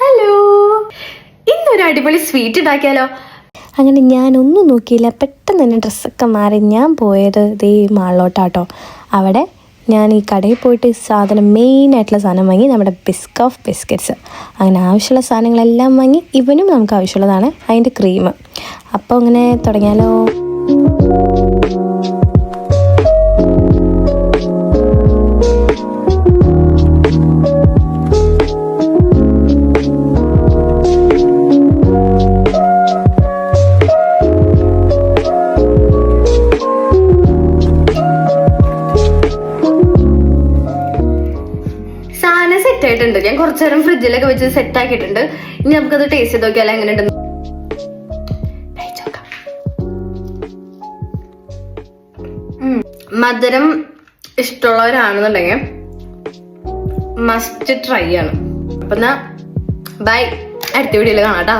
Hello, ഇന്നൊരു അടിപൊളി sweet ഉണ്ടാക്കിയാലോ? അങ്ങനെ ഞാനൊന്നും നോക്കിയില്ല, പെട്ടെന്ന് തന്നെ ഡ്രസ്സൊക്കെ മാറി ഞാൻ പോയത് ദേ മാളിലോട്ടാട്ടോ. അവിടെ ഞാൻ ഈ കടയിൽ പോയിട്ട് സാധനം മെയിനായിട്ടുള്ള സാധനം വാങ്ങി, നമ്മുടെ ബിസ്കോഫ് ബിസ്ക്കറ്റ്സ്. അങ്ങനെ ആവശ്യമുള്ള സാധനങ്ങളെല്ലാം വാങ്ങി. ഇവനും നമുക്ക് ആവശ്യമുള്ളതാണ്, അതിൻ്റെ ക്രീം. അപ്പോൾ അങ്ങനെ തുടങ്ങിയാലോ? സെറ്റ് ആയിട്ടുണ്ട്. ഞാൻ കുറച്ചു നേരം ഫ്രിഡ്ജിലൊക്കെ വെച്ച് സെറ്റ് ആക്കിയിട്ടുണ്ട്. ഇനി നമുക്കത് ടേസ്റ്റ് ചെയ്ത് നോക്കിയാലോ എങ്ങനെ ഉണ്ടെന്ന്. മധുരം ഇഷ്ടമുള്ളവരാണെന്നുണ്ടെങ്കിൽ മസ്റ്റ് ട്രൈ ആണ്. അപ്പൊ എന്നാ ബൈ, അടുത്ത വീഡിയോയിൽ കാണാം കേട്ടോ.